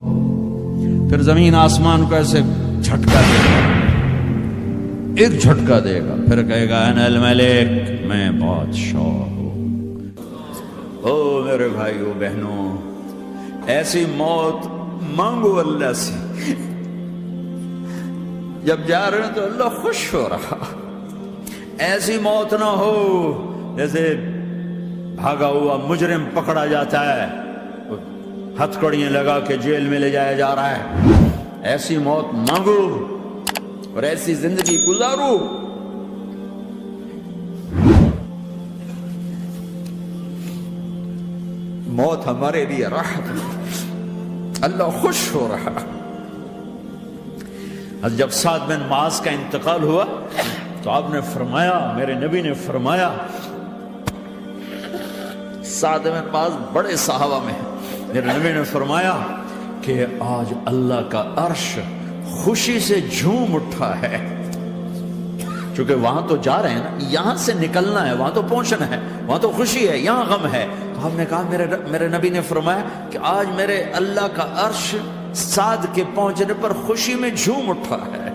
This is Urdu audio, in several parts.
پھر زمین آسمان کو ایسے جھٹکا دے گا، ایک جھٹکا دے گا، پھر کہے گا انا الملک، میں بادشاہ ہوں۔ او میرے بھائیو بہنوں، ایسی موت مانگو اللہ سے، جب جا رہے ہیں تو اللہ خوش ہو رہا۔ ایسی موت نہ ہو جیسے بھاگا ہوا مجرم پکڑا جاتا ہے، ہتھکڑیاں لگا کے جیل میں لے جایا جا رہا ہے۔ ایسی موت مانگو اور ایسی زندگی گزارو۔ موت ہمارے لیے راحت ہے، اللہ خوش ہو رہا۔ جب سعد بن معاذ کا انتقال ہوا تو آپ نے فرمایا، میرے نبی نے فرمایا، سعد بن معاذ بڑے صحابہ میں ہیں، میرے نبی نے فرمایا کہ آج اللہ کا عرش خوشی سے جھوم اٹھا ہے، چونکہ وہاں تو جا رہے ہیں نا، یہاں سے نکلنا ہے، وہاں تو پہنچنا ہے، وہاں تو خوشی ہے، یہاں غم ہے۔ تو ہم نے کہا، میرے نبی نے فرمایا کہ آج میرے اللہ کا عرش سعد کے پہنچنے پر خوشی میں جھوم اٹھا ہے۔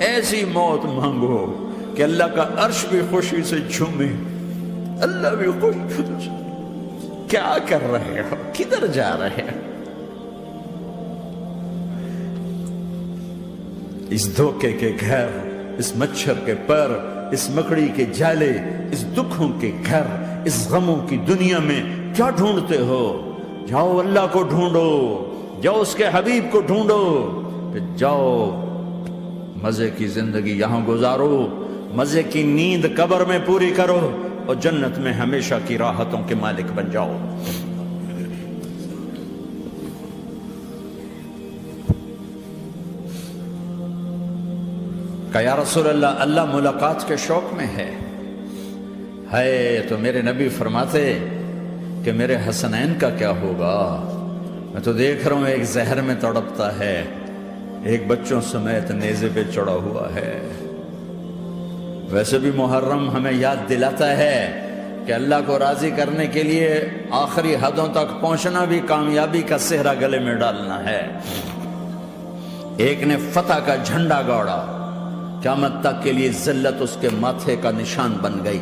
ایسی موت مانگو کہ اللہ کا عرش بھی خوشی سے جھومے، اللہ بھی خوش۔ کیا کر رہے ہو؟ کدھر جا رہے ہو؟ اس دھوکے کے گھر، اس مچھر کے پر، اس مکڑی کے جالے، اس دکھوں کے گھر، اس غموں کی دنیا میں کیا ڈھونڈتے ہو؟ جاؤ اللہ کو ڈھونڈو، جاؤ اس کے حبیب کو ڈھونڈو، پھر جاؤ مزے کی زندگی یہاں گزارو، مزے کی نیند قبر میں پوری کرو، اور جنت میں ہمیشہ کی راحتوں کے مالک بن جاؤ۔ کہ یا رسول اللہ، اللہ ملاقات کے شوق میں ہے۔ تو میرے نبی فرماتے کہ میرے حسنین کا کیا ہوگا؟ میں تو دیکھ رہا ہوں ایک زہر میں تڑپتا ہے، ایک بچوں سمیت نیزے پہ چڑھا ہوا ہے۔ ویسے بھی محرم ہمیں یاد دلاتا ہے کہ اللہ کو راضی کرنے کے لیے آخری حدوں تک پہنچنا بھی کامیابی کا صحرا گلے میں ڈالنا ہے۔ ایک نے فتح کا جھنڈا گاڑا، قیامت تک کے لیے ذلت اس کے ماتھے کا نشان بن گئی۔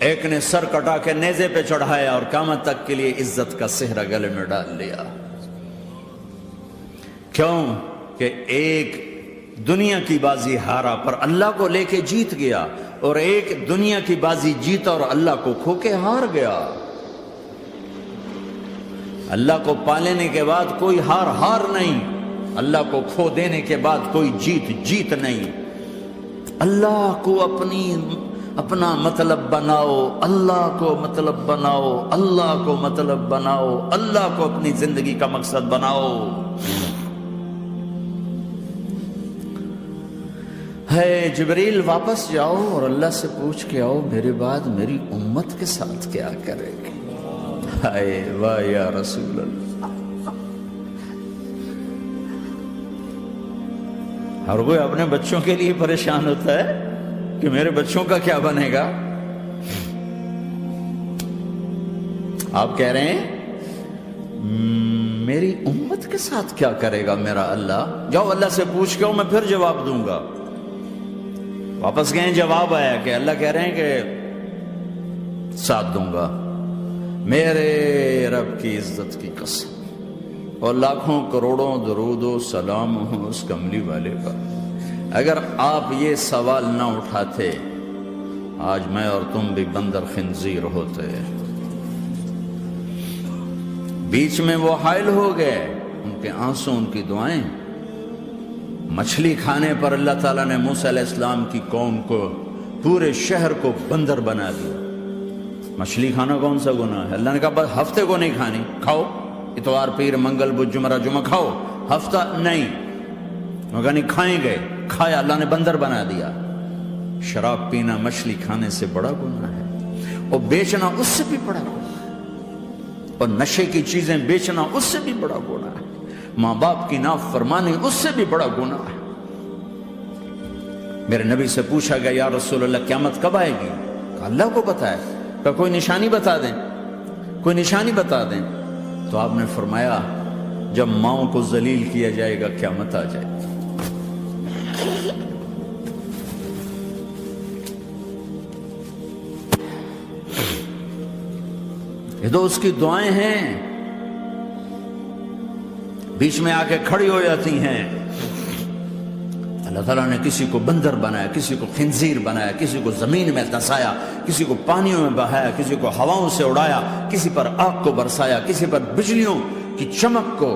ایک نے سر کٹا کے نیزے پہ چڑھایا اور قیامت تک کے لیے عزت کا صحرا گلے میں ڈال لیا۔ کیوں کہ ایک دنیا کی بازی ہارا پر اللہ کو لے کے جیت گیا، اور ایک دنیا کی بازی جیتا اور اللہ کو کھو کے ہار گیا۔ اللہ کو پا لینے کے بعد کوئی ہار نہیں، اللہ کو کھو دینے کے بعد کوئی جیت نہیں۔ اللہ کو اپنا مطلب بناؤ، اللہ کو مطلب بناؤ، اللہ کو مطلب بناؤ، اللہ کو اپنی زندگی کا مقصد بناؤ۔ جبریل واپس جاؤ اور اللہ سے پوچھ کے آؤ، میرے بعد میری امت کے ساتھ کیا کرے گی؟ واہ یا رسول اللہ۔ ہر کوئی اپنے بچوں کے لیے پریشان ہوتا ہے کہ میرے بچوں کا کیا بنے گا۔ آپ کہہ رہے ہیں میری امت کے ساتھ کیا کرے گا میرا اللہ؟ جاؤ اللہ سے پوچھ کے آؤ، میں پھر جواب دوں گا۔ واپس گئے، جواب آیا کہ اللہ کہہ رہے ہیں کہ ساتھ دوں گا، میرے رب کی عزت کی قسم، اور لاکھوں کروڑوں درود و سلام ہوں اس کملی والے پر۔ اگر آپ یہ سوال نہ اٹھاتے، آج میں اور تم بھی بندر خنزیر ہوتے۔ بیچ میں وہ حائل ہو گئے، ان کے آنسو، ان کی دعائیں۔ مچھلی کھانے پر اللہ تعالیٰ نے موسیٰ علیہ السلام کی قوم کو، پورے شہر کو بندر بنا دیا۔ مچھلی کھانا کون سا گناہ ہے؟ اللہ نے کہا بس ہفتے کو نہیں کھانی، کھاؤ، اتوار پیر منگل بدھ جمعہ جمعہ کھاؤ، ہفتہ نہیں۔ مگر نہیں کھائیں گے، کھایا، اللہ نے بندر بنا دیا۔ شراب پینا مچھلی کھانے سے بڑا گناہ ہے، اور بیچنا اس سے بھی بڑا گناہ ہے، اور نشے کی چیزیں بیچنا اس سے بھی بڑا گناہ ہے، ماں باپ کی نافرمانی اس سے بھی بڑا گناہ ہے۔ میرے نبی سے پوچھا گیا یا رسول اللہ قیامت کب آئے گی؟ کہا اللہ کو پتہ ہے۔ کہا کوئی نشانی بتا دیں، کوئی نشانی بتا دیں۔ تو آپ نے فرمایا جب ماؤں کو ذلیل کیا جائے گا قیامت آ جائے گی۔ یہ تو اس کی دعائیں ہیں، بیچ میں آ کے کھڑی ہو جاتی ہیں۔ اللہ تعالیٰ نے کسی کو بندر بنایا، کسی کو خنزیر بنایا، کسی کو زمین میں دھسایا، کسی کو پانیوں میں بہایا، کسی کو ہواؤں سے اڑایا، کسی پر آگ کو برسایا، کسی پر بجلیوں کی چمک کو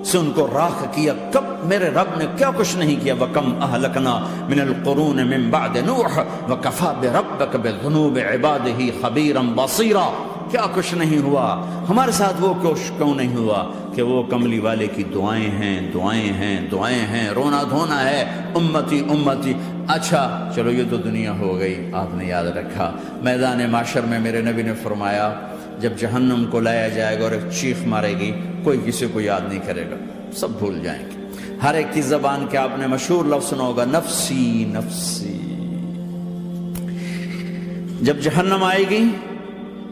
سے ان کو راکھ کیا۔ کب میرے رب نے کیا کچھ نہیں کیا۔ وَكَمْ أَهْلَكْنَا مِنَ الْقُرُونِ مِنْ بَعْدِ نُوحٍ وَكَفَى بِرَبِّكَ بِذُنُوبِ عِبَادِهِ خَبِيرًا بَصِيرًا۔ کیا کچھ نہیں ہوا ہمارے ساتھ، وہ کیوں نہیں ہوا کہ وہ کملی والے کی دعائیں ہیں، دعائیں ہیں، دعائیں ہیں، رونا دھونا ہے، امتی امتی۔ اچھا چلو یہ تو دنیا ہو گئی، آپ نے یاد رکھا میدان معاشر میں میرے نبی نے فرمایا جب جہنم کو لایا جائے گا اور ایک چیخ مارے گی، کوئی کسی کو یاد نہیں کرے گا، سب بھول جائیں گے۔ ہر ایک کی زبان کے آپ نے مشہور لفظ سنا ہوگا، نفسی نفسی۔ جب جہنم آئے گی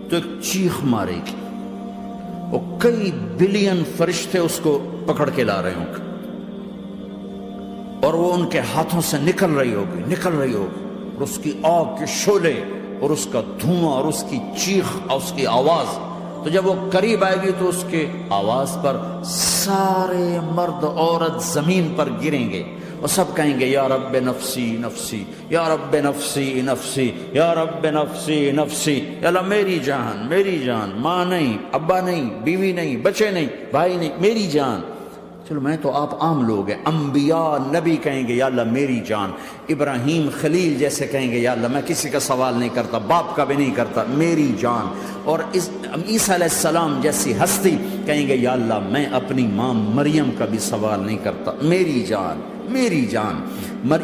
تو ایک چیخ مارے گی، اور کئی بلین فرشتے اس کو پکڑ کے لا رہے ہوں گے، اور وہ ان کے ہاتھوں سے نکل رہی ہوگی، اور اس کی آگ کے شعلے اور اس کا دھواں اور اس کی چیخ اور اس کی آواز۔ تو جب وہ قریب آئے گی تو اس کے آواز پر سارے مرد عورت زمین پر گریں گے اور سب کہیں گے یا رب نفسی نفسی، یا رب نفسی نفسی، یا رب نفسی نفسی۔ یا اللہ میری جان، میری جان، ماں نہیں، ابا نہیں، بیوی نہیں، بچے نہیں، بھائی نہیں، میری جان۔ چلو میں تو آپ عام لوگ ہیں، انبیاء نبی کہیں گے یا اللہ میری جان، ابراہیم خلیل جیسے کہیں گے یا اللہ میں کسی کا سوال نہیں کرتا، باپ کا بھی نہیں کرتا، میری جان۔ اور عیسیٰ علیہ السلام جیسی ہستی کہیں گے یا اللہ میں اپنی ماں مریم کا بھی سوال نہیں کرتا، میری جان، میری جان۔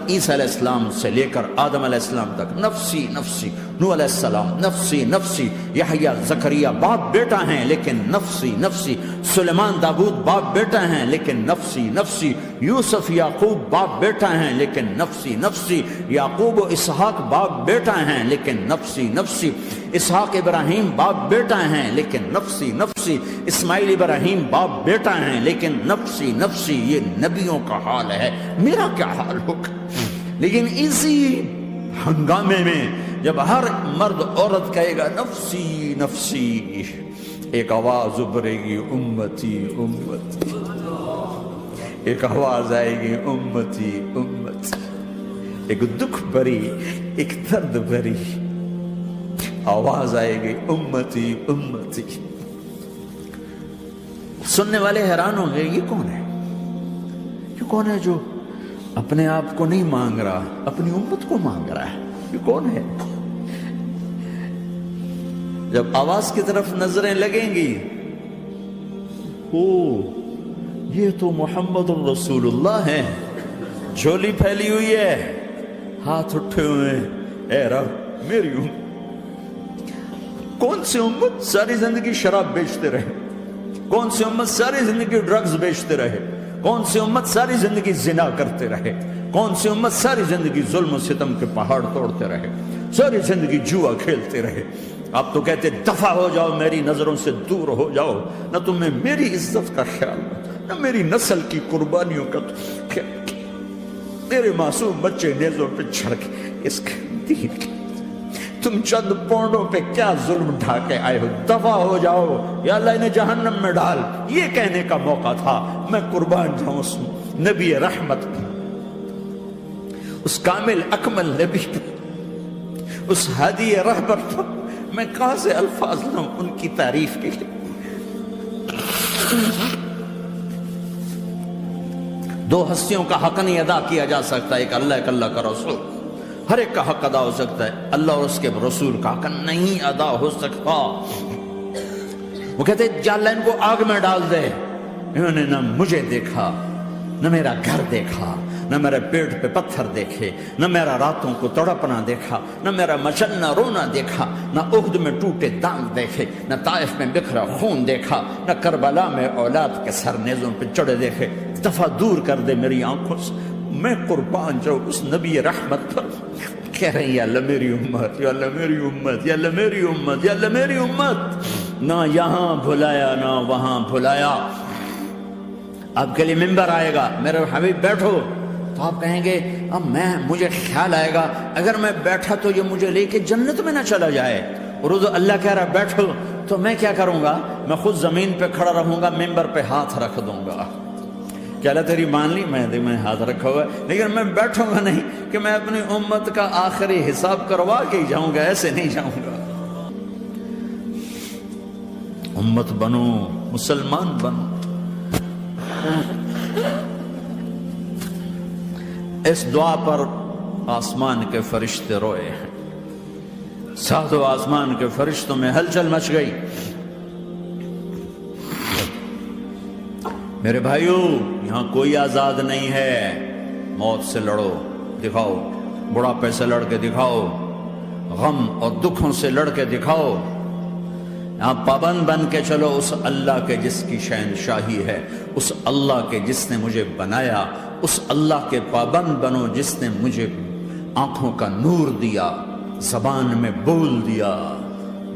عیسیٰ علیہ السلام سے لے کر آدم علیہ السلام تک نفسی نفسی، نوح علیہ السلام نفسی نفسی، یحییٰ زکریا باپ بیٹا ہیں لیکن نفسی نفسی، سلیمان داؤد باپ بیٹا ہیں لیکن نفسی نفسی، یوسف یعقوب باپ بیٹا ہیں لیکن نفسی نفسی، یعقوب و اسحاق باپ بیٹا ہیں لیکن نفسی نفسی، اسحاق ابراہیم باپ بیٹا ہیں لیکن نفسی نفسی، اسماعیل ابراہیم باپ بیٹا ہیں لیکن نفسی نفسی۔ یہ نبیوں کا حال ہے، میرا کیا حال ہوگا؟ لیکن اسی ہنگامے میں جب ہر مرد عورت کہے گا نفسی نفسی، ایک آواز ابھرے گی امتی امتی، ایک آواز آئے گی امتی امتی، ایک دکھ بھری، ایک درد بھری آواز آئے گی امتی امتی۔ سننے والے حیران ہوں گے یہ کون ہے، یہ کون ہے جو اپنے آپ کو نہیں مانگ رہا، اپنی امت کو مانگ رہا ہے، یہ کون ہے؟ جب آواز کی طرف نظریں لگیں گی، او یہ تو محمد الرسول اللہ ہے، جھولی پھیلی ہوئی ہے، ہاتھ اٹھے ہوئے ہیں، اے رب میری امت۔ کون سی امت ساری زندگی شراب بیچتے رہے، کون سی امت ساری زندگی ڈرگز بیچتے رہے، کون سی امت ساری زندگی زنا کرتے رہے، کون سی امت ساری زندگی ظلم و ستم کے پہاڑ توڑتے رہے، ساری زندگی جوا کھیلتے رہے۔ آپ تو کہتے دفع ہو جاؤ، میری نظروں سے دور ہو جاؤ، نہ تمہیں میری عزت کا خیال، نہ میری نسل کی قربانیوں کا خیال، میرے معصوم بچے نیزوں پہ چڑھ کے اس کے دین کے تم چند پونڈوں پہ کیا ظلم ڈھا کے آئے ہو، دفع ہو جاؤ، یا اللہ انہیں جہنم میں ڈال۔ یہ کہنے کا موقع تھا، میں قربان جاؤں اس نبی رحمت پہ، اس کامل اکمل نبی پہ، اس ہادی رہبر پر۔ میں کہاں سے الفاظ لوں ان کی تعریف کے لیے؟ دو ہستیوں کا حق نہیں ادا کیا جا سکتا، ایک اللہ، ایک اللہ کا رسول۔ ہر ایک کا حق ادا ہو سکتا ہے، اللہ اور اس کے رسول کا حق نہیں ادا ہو سکتا۔ وہ کہتے جا اللہ ان کو آگ میں ڈال دے۔ انہوں نے نہ مجھے دیکھا، نہ میرا گھر دیکھا، نہ میرے پیٹ پہ پتھر دیکھے، نہ میرا راتوں کو تڑپنا دیکھا، نہ میرا مچلنا رونا دیکھا، نہ احد میں ٹوٹے دانت دیکھے، نہ طائف میں بکھرا خون دیکھا، نہ کربلا میں اولاد کے سر نیزوں پہ چڑھے دیکھے۔ دفعہ دور کر دے میری آنکھوں سے، میں قربان جاؤں اس نبی رحمت پر۔ کہہ رہے ہیں یا اللہ میری امت، یا اللہ میری امت، یا اللہ میری امت، یا اللہ میری امت۔ نہ یہاں بھلایا نہ وہاں بھلایا، آپ کے لیے ممبر آئے گا، میرے حبیب بیٹھو، تو آپ کہیں گے اب مجھے خیال آئے گا اگر میں بیٹھا تو یہ مجھے لے کے جنت میں نہ چلا جائے، اور اللہ کہہ رہا بیٹھو، تو میں کیا کروں گا؟ میں خود زمین پہ کھڑا رہوں گا، ممبر پہ ہاتھ رکھ دوں گا کہ اللہ تیری مان لی، میں ہاتھ رکھا ہوا ہے، لیکن میں بیٹھوں گا نہیں کہ میں اپنی امت کا آخری حساب کروا کے ہی جاؤں گا، ایسے نہیں جاؤں گا۔ امت بنو، مسلمان بنو۔ اس دعا پر آسمان کے فرشتے روئے ہیں، ساتوں آسمان کے فرشتوں میں ہلچل مچ گئی۔ میرے بھائیو، یہاں کوئی آزاد نہیں ہے، موت سے لڑو، دکھاؤ، بڑھاپے سے لڑ کے دکھاؤ، غم اور دکھوں سے لڑ کے دکھاؤ، یہاں پابند بن کے چلو اس اللہ کے جس کی شہنشاہی ہے، اس اللہ کے جس نے مجھے بنایا، اس اللہ کے پابند بنو جس نے مجھے آنکھوں کا نور دیا، زبان میں بول دیا،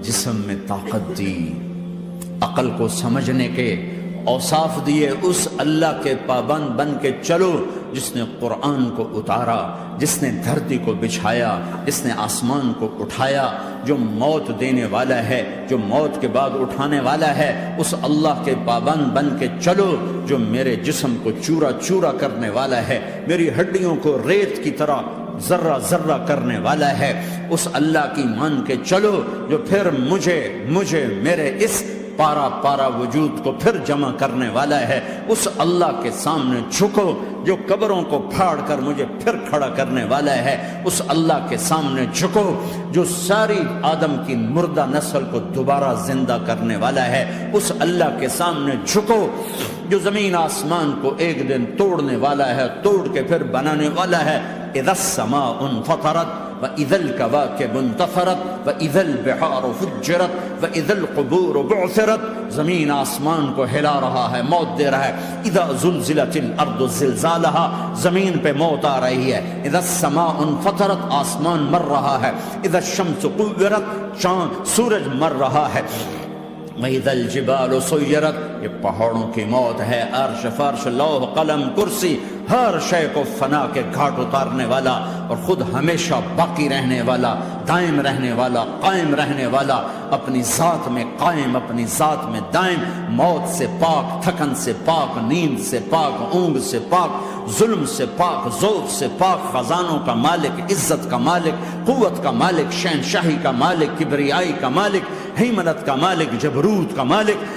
جسم میں طاقت دی، عقل کو سمجھنے کے اوصاف دیے، اس اللہ کے پابند بن کے چلو جس نے قرآن کو اتارا، جس نے دھرتی کو بچھایا، جس نے آسمان کو اٹھایا، جو موت دینے والا ہے، جو موت کے بعد اٹھانے والا ہے، اس اللہ کے پابند بن کے چلو جو میرے جسم کو چورا چورا کرنے والا ہے، میری ہڈیوں کو ریت کی طرح ذرہ ذرہ کرنے والا ہے، اس اللہ کی مان کے چلو جو پھر مجھے میرے اس پارا پارا وجود کو پھر جمع کرنے والا ہے، اس اللہ کے سامنے جھکو جو قبروں کو پھاڑ کر مجھے پھر کھڑا کرنے والا ہے، اس اللہ کے سامنے جھکو جو ساری آدم کی مردہ نسل کو دوبارہ زندہ کرنے والا ہے، اس اللہ کے سامنے جھکو جو زمین آسمان کو ایک دن توڑنے والا ہے، توڑ کے پھر بنانے والا ہے۔ اذا السماء انفطرت وَإِذَا الْكَوَاكِبُ انتَثَرَتْ وَإِذَا الْبِحَارُ فُجِّرَتْ وَإِذَا الْقُبُورُ بُعْثِرَتْ، زمین آسمان کو ہلا رہا ہے، موت دے رہا ہے۔ اِذَا زُلْزِلَتِ الْأَرْضُ زِلْزَالَهَا، زمین پہ موت آ رہی ہے۔ اِذَا السَّمَاءُ انفطرت، آسمان مر رہا ہے۔ اِذَا الشَّمْسُ كُوِّرَتْ، چاند سورج مر رہا ہے۔ وَإِذَا الْجِبَالُ سُيِّرَتْ، یہ پہاڑوں کی موت ہے، عرش فرش لوح قلم کرسی ہر شے کو فنا کے گھاٹ اتارنے والا اور خود ہمیشہ باقی رہنے والا، دائم رہنے والا، قائم رہنے والا، اپنی ذات میں قائم، اپنی ذات میں دائم، موت سے پاک، تھکن سے پاک، نیند سے پاک، اونگ سے پاک، ظلم سے پاک، ذوق سے پاک، خزانوں کا مالک، عزت کا مالک، قوت کا مالک، شہنشاہی کا مالک، کبریائی کا مالک، ہیمنت کا مالک، جبروت کا مالک،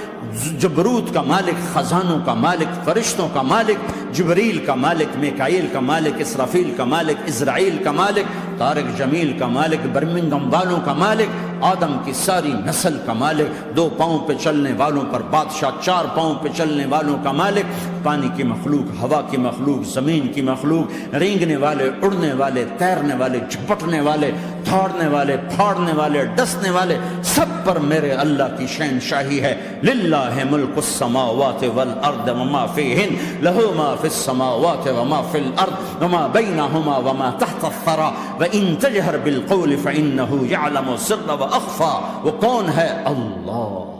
جبروت کا مالک، خزانوں کا مالک، فرشتوں کا مالک، جبریل کا مالک، میکائیل کا مالک، اسرافیل کا مالک، اسرائیل کا مالک، طارق جمیل کا مالک، برمنگم والوں کا مالک، آدم کی ساری نسل کا مالک، 2 پاؤں پہ چلنے والوں پر بادشاہ، 4 پاؤں پہ چلنے والوں کا مالک، پانی کی مخلوق، ہوا کی مخلوق، زمین کی مخلوق، رینگنے والے، اڑنے والے، تیرنے والے، جھپٹنے والے، دھاڑنے والے، پھاڑنے والے، ڈسنے والے، سب پر میرے اللہ کی شہنشاہی ہے۔ للہ ملک السماوات والارض وما فیہن، لہ ما فی السماوات وما فی الارض وما بینہما وما تحت الثری وان تجہر بالقول فانہ یعلم السر واخفی، وہ کون ہے؟ اللہ۔